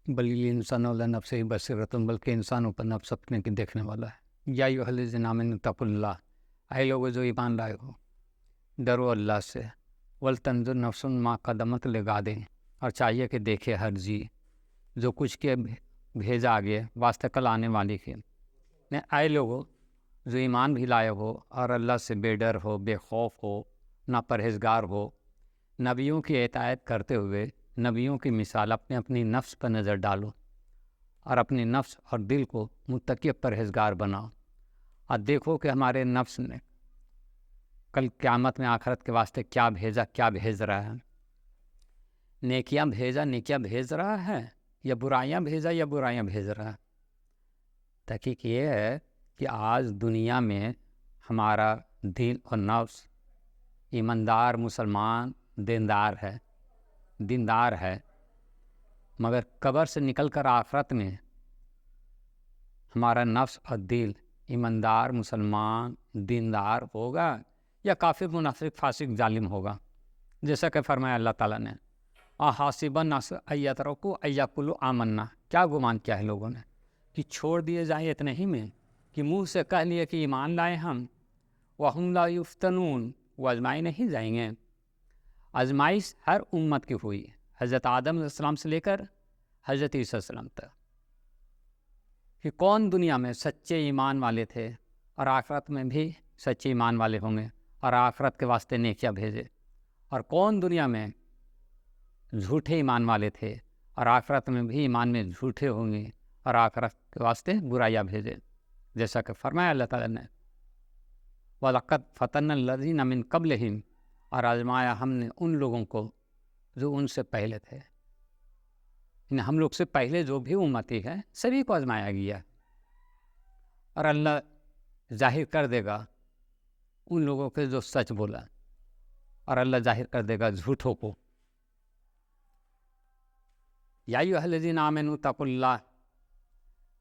بل الانسان علی نفسہ بصیرۃ، بلکہ انسان اوپر نفس اپنے کی دیکھنے والا ہے۔ یا ایھا الذین آمنوا اتقوا اللہ، اے لوگو جو ایمان لائے ہو ڈرو اللہ سے۔ ولتنظر نفس ما قدمت لغد، اور چاہیے کہ دیکھے ہر جی جو کچھ کے بھیجا آگے واسطے کل آنے والی کے۔ اے لوگو جو ایمان بھی لائے ہو اور اللہ سے بے ڈر ہو، بے خوف ہو، نہ پرہیزگار ہو، نبیوں کی اطاعت کرتے ہوئے نبیوں کی مثال اپنی نفس پر نظر ڈالو اور اپنی نفس اور دل کو متقی پرہیزگار بناؤ، اور دیکھو کہ ہمارے نفس نے کل قیامت میں آخرت کے واسطے کیا بھیجا، کیا بھیج رہا ہے۔ نیکیاں بھیج رہا ہے یا برائیاں بھیج رہا ہے۔ تحقیق یہ ہے کہ آج دنیا میں ہمارا دل اور نفس ایماندار مسلمان دیندار ہے، مگر قبر سے نکل کر آخرت میں ہمارا نفس اور دل ایماندار مسلمان دیندار ہوگا یا کافر منافق فاسق ظالم ہوگا؟ جیسا کہ فرمایا اللہ تعالیٰ نے، احاسب الناس ان یترکوا ان یقولوا آمنا، کیا گمان کیا ہے لوگوں نے کہ چھوڑ دیے جائیں اتنے ہی میں، کہ منہ سے کہہ لیے کہ ایمان لائے ہم، وہم لا یفتنون، وہ آزمائے نہیں جائیں گے۔ آزمائش ہر امت کی ہوئی، حضرت آدم علیہ السلام سے لے کر حضرت عیسیٰ علیہ السلام تک، کہ کون دنیا میں سچے ایمان والے تھے اور آخرت میں بھی سچے ایمان والے ہوں گے اور آخرت کے واسطے نیکیاں بھیجے، اور کون دنیا میں جھوٹے ایمان والے تھے اور آخرت میں بھی ایمان میں جھوٹے ہوں گے اور آخرت کے واسطے برائیاں بھیجے۔ جیسا کہ فرمایا اللہ تعالیٰ نے، وَلَقَدْ فَتَنَّا الَّذِينَ مِن قَبْلِهِمْ، اور آزمایا ہم نے ان لوگوں کو جو ان سے پہلے تھے، یعنی ہم لوگ سے پہلے جو بھی امتی ہے سبھی کو آزمایا گیا، اور اللہ ظاہر کر دے گا ان لوگوں کے جو سچ بولا، اور اللہ ظاہر کر دے گا جھوٹوں کو۔ یا ایھا الذین آمنوا اتقوا اللہ،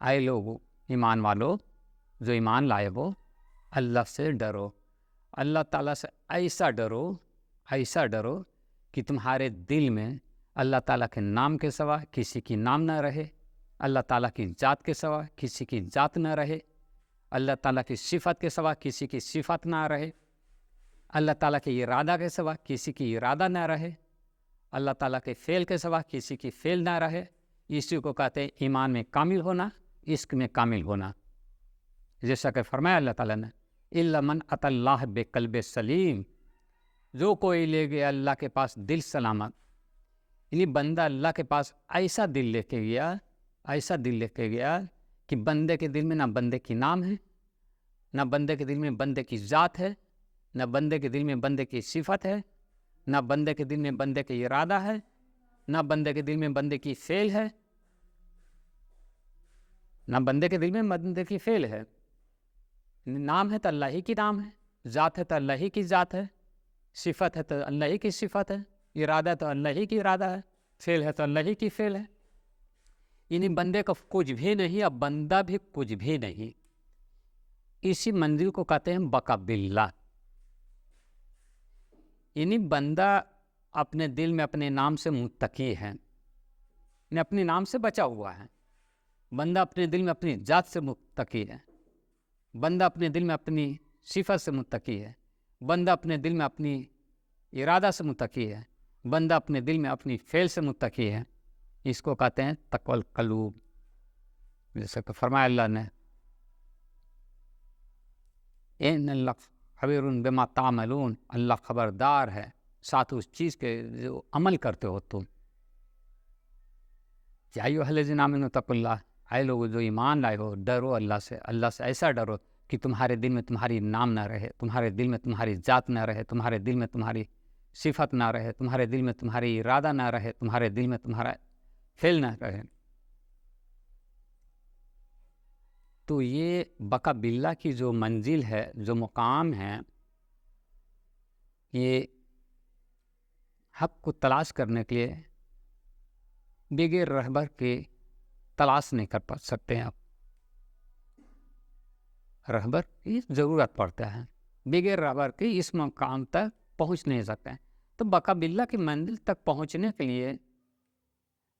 اے لوگو ایمان والو جو ایمان لائے ہو اللہ سے ڈرو، اللہ تعالیٰ سے ایسا ڈرو کہ تمہارے دل میں اللہ تعالیٰ کے نام کے سوا کسی کی نام نہ رہے، اللہ تعالیٰ کی ذات کے سوا کسی کی ذات نہ رہے، اللہ تعالیٰ کی صفت کے سوا کسی کی صفت نہ رہے، اللہ تعالیٰ کے ارادہ کے سوا کسی کی ارادہ نہ رہے، اللہ تعالیٰ کے فعل کے سوا کسی کی فعل نہ رہے۔ اسی کو کہتے ہیں ایمان میں کامل ہونا، عشق میں کامل ہونا۔ جیسا کہ فرمایا اللہ تعالیٰ نے، الا من اتی اللہ بقلب سلیم، جو کوئی لے گیا اللہ کے پاس دل سلامت، یعنی بندہ اللہ کے پاس ایسا دل لے کے گیا کہ بندے کے دل میں نہ بندے کی نام ہے، نہ بندے کے دل میں بندے کی ذات ہے، نہ بندے کے دل میں بندے کی صفت ہے، نہ بندے کے دل میں بندے کی ارادہ ہے، نہ بندے کے دل میں بندے کی فعل ہے، نام ہے تو اللہ ہی کی نام ہے، ذات ہے تو اللہ ہی کی ذات ہے، صفت ہے تو اللہ ہی کی صفت ہے، ارادہ تو اللہ ہی کی ارادہ ہے، فعل ہے تو اللہ ہی کی فعل ہے۔ یعنی بندے کا کچھ بھی نہیں، اب بندہ بھی کچھ بھی نہیں۔ اسی منزل کو کہتے ہیں بقا باللہ، یعنی بندہ اپنے دل میں اپنے نام سے متقی ہے، یعنی اپنے نام سے بچا ہوا ہے، بندہ اپنے دل میں اپنی ذات سے متقی ہے، بندہ اپنے دل میں اپنی صفت سے متقی ہے، بندہ اپنے دل میں اپنی ارادہ سے متقی ہے، بندہ اپنے دل میں اپنی فعل سے متقی ہے۔ اس کو کہتے ہیں تقوی القلوب، جیسا کہ فرمایا اللہ نے، ان اللہ خبیر بما تعملون، اللہ خبردار ہے ساتھ اس چیز کے جو عمل کرتے ہو تم۔ یا ایھا الذین آمنوا اتقوا اللہ، اے لوگ جو ایمان لائے ہو ڈرو اللہ سے ایسا ڈرو کہ تمہارے دل میں تمہاری نام نہ رہے، تمہارے دل میں تمہاری ذات نہ رہے، تمہارے دل میں تمہاری صفت نہ رہے، تمہارے دل میں تمہاری ارادہ نہ رہے، تمہارے دل میں تمہارا فعل نہ رہے۔ تو یہ بقا باللہ کی جو منزل ہے، جو مقام ہے، یہ حق کو تلاش کرنے کے لیے بغیر رہبر کے تلاش نہیں کر سکتے ہیں آپ، رہبر کی ضرورت پڑتا ہے، بغیر رہبر کے اس مقام تک پہنچ نہیں سکتے ہیں۔ تو بقا باللہ کی منزل تک پہنچنے کے لیے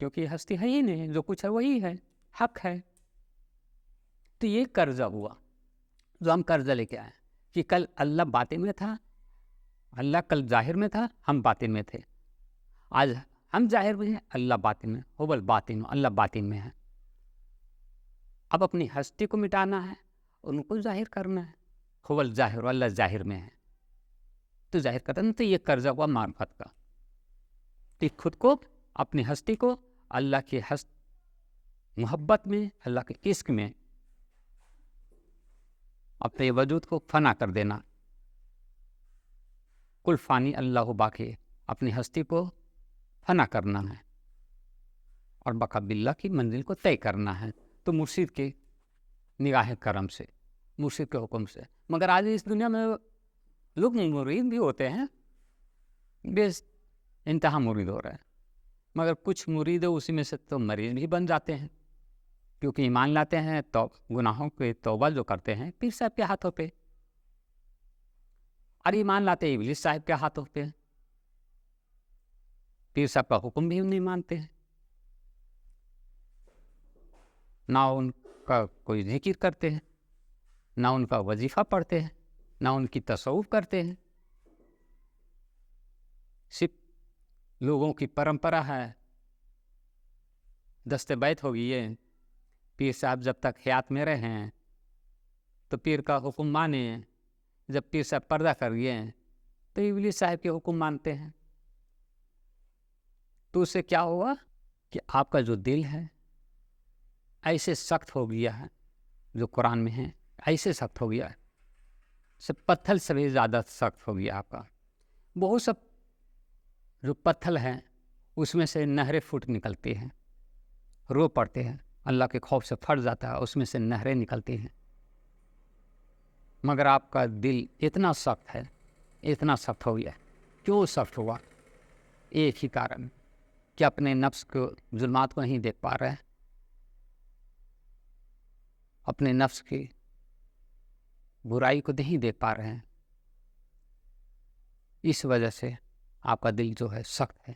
کیونکہ یہ ہستی ہے ہی نہیں، جو کچھ ہے وہی ہے، حق ہے۔ تو یہ قرضہ ہوا جو ہم قرضہ لے کے آئے کہ کل اللہ باطن میں تھا، اللہ کل ظاہر میں تھا، ہم باطن میں تھے۔ آج ہم ظاہر میں ہیں، اللہ باطن میں، هو الباطن، اللہ باطن میں ہے۔ اب اپنی ہستی کو مٹانا ہے، ان کو ظاہر کرنا ہے، هو الظاہر، اللہ ظاہر میں ہے تو ظاہر کرنا۔ تو یہ قرضہ ہوا معرفت کا، کہ خود کو، اپنی ہستی کو اللہ کی محبت میں، اللہ کے عشق میں اپنے وجود کو فنا کر دینا۔ کل فانی اللہ باقی، اپنی ہستی کو فنا کرنا ہے اور بقا باللہ کی منزل کو طے کرنا ہے۔ تو مرشد کے نگاہ کرم سے، مرشد کے حکم سے۔ مگر آج اس دنیا میں لوگ مرید بھی ہوتے ہیں، بے انتہا مرید ہو رہے ہیں، مگر کچھ مرید اسی میں سے تو مریض بھی بن جاتے ہیں، کیونکہ ایمان لاتے ہیں تو گناہوں کے توبہ جو کرتے ہیں پیر صاحب کے ہاتھوں پہ، اور ایمان لاتے ہیں ابلیس صاحب کے ہاتھوں پہ، پیر صاحب کا حکم بھی نہیں مانتے ہیں، نہ ان کا کوئی ذکر کرتے ہیں، نہ ان کا وظیفہ پڑھتے ہیں، نہ ان کی تصوف کرتے ہیں، صرف لوگوں کی پرمپرا ہے، دست بیت ہو گئی ہے، پیر صاحب جب تک حیات میں رہے ہیں تو پیر کا حکم مانے، جب پیر صاحب پردہ کر گئے تو ابلیس صاحب کے حکم مانتے ہیں۔ تو اس سے کیا ہوا کہ آپ کا جو دل ہے ایسے سخت ہو گیا ہے، جو قرآن میں ہے ایسے سخت ہو گیا ہے، سب پتھر سے بھی زیادہ سخت ہو گیا آپ کا۔ بہت سب جو پتھر ہیں اس میں سے نہریں پھوٹ نکلتی ہیں، رو پڑتے ہیں، اللہ کے خوف سے پھٹ جاتا ہے، اس میں سے نہریں نکلتی ہیں۔ مگر آپ کا دل اتنا سخت ہے، اتنا سخت ہو گیا ہے۔ کیوں سخت ہوا؟ ایک ہی کارن کہ اپنے نفس کو، ظلمات کو نہیں دیکھ پا رہے، اپنے نفس کی برائی کو نہیں دیکھ پا رہے ہیں، اس وجہ سے آپ کا دل جو ہے سخت ہے۔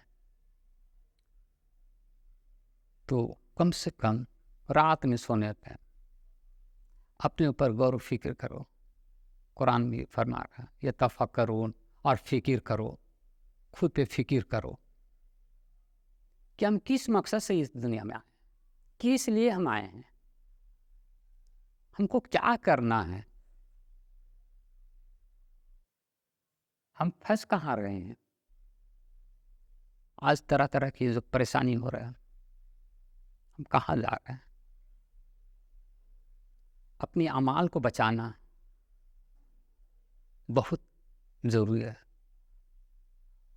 تو کم سے کم رات میں سونے پہ اپنے اوپر غور و فکر کرو۔ قرآن بھی فرما رہا ہے یتفکرون، اور فکر کرو، خود پہ فکر کرو کہ ہم کس مقصد سے اس دنیا میں آئے ہیں، کس لیے ہم آئے ہیں، ہم کو کیا کرنا ہے، ہم پھنس کہاں رہے ہیں۔ آج طرح طرح کی جو پریشانی ہو رہا ہے، ہم کہاں جا رہے ہیں۔ اپنی اعمال کو بچانا بہت ضروری ہے،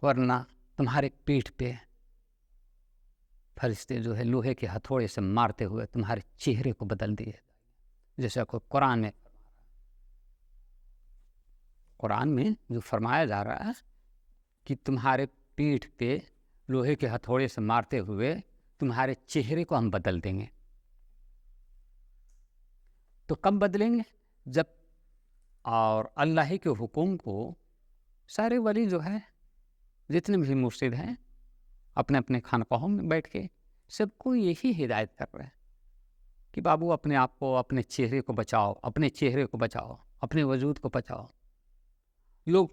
ورنہ تمہارے پیٹھ پہ فرشتے جو ہے لوہے کے ہتھوڑے سے مارتے ہوئے تمہارے چہرے کو بدل دیے، جیسا کہ قرآن میں جو فرمایا جا رہا ہے کہ تمہارے پیٹھ پہ لوہے کے ہتھوڑے سے مارتے ہوئے تمہارے چہرے کو ہم بدل دیں گے۔ تو کب بدلیں گے؟ جب اور اللہ کے حکم کو سارے ولی جو ہے، جتنے بھی مرشد ہیں، اپنے اپنے خانقاہوں میں بیٹھ کے سب کو یہی ہدایت کر رہے ہیں کہ بابو اپنے آپ کو، اپنے چہرے کو بچاؤ، اپنے چہرے کو بچاؤ، اپنے وجود کو بچاؤ۔ لوگ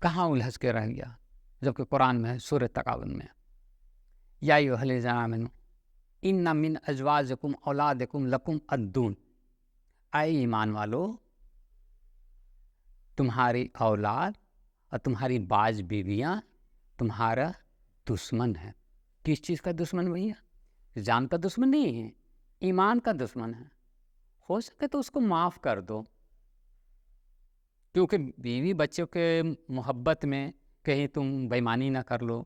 کہاں الجھ کے رہ گیا، جبکہ قرآن میں ہے سورہ تغابن میں، یا ایھا الذین آمنوا ان من ازواجکم اولادکم لکم عدو، اے ایمان والو، تمہاری اولاد اور تمہاری بعض بیویاں تمہارا دشمن ہے۔ کس چیز کا دشمن بھیا؟ جان کا دشمن نہیں ہے، ایمان کا دشمن ہے۔ ہو سکے تو اس کو معاف کر دو، کیونکہ بیوی بچوں کے محبت میں کہیں تم بے ایمانی نہ کر لو،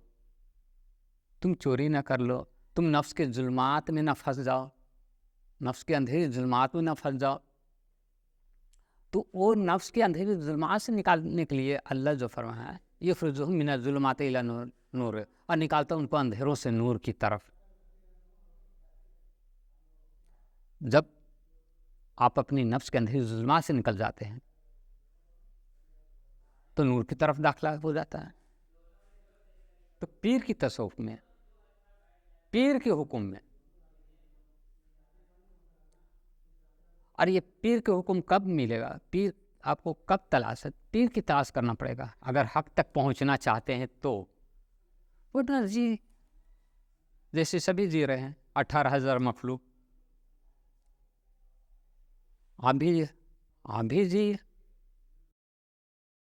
تم چوری نہ کر لو، تم نفس کے ظلمات میں نہ پھنس جاؤ، نفس کے اندھیرے ظلمات میں نہ پھنس جاؤ۔ تو وہ نفس کے اندھیرے ظلمات سے نکالنے کے لیے اللہ جو فرمایا ہے یخرجہم من الظلمات الی نور، اور نکالتا ان کو اندھیروں سے نور کی طرف۔ جب آپ اپنی نفس کے اندھیرے ظلمات سے نکل جاتے ہیں تو نور کی طرف داخلہ ہو جاتا ہے۔ تو پیر کی تصوف میں پیر کے حکم میں. اور یہ پیر کے حکم کب ملے گا؟ پیر آپ کو کب تلاش ہے؟ پیر کی تلاش کرنا پڑے گا اگر حق تک پہنچنا چاہتے ہیں تو. ورنہ جی جیسے سبھی جی رہے ہیں 18,000 مخلوق، آپ بھی جی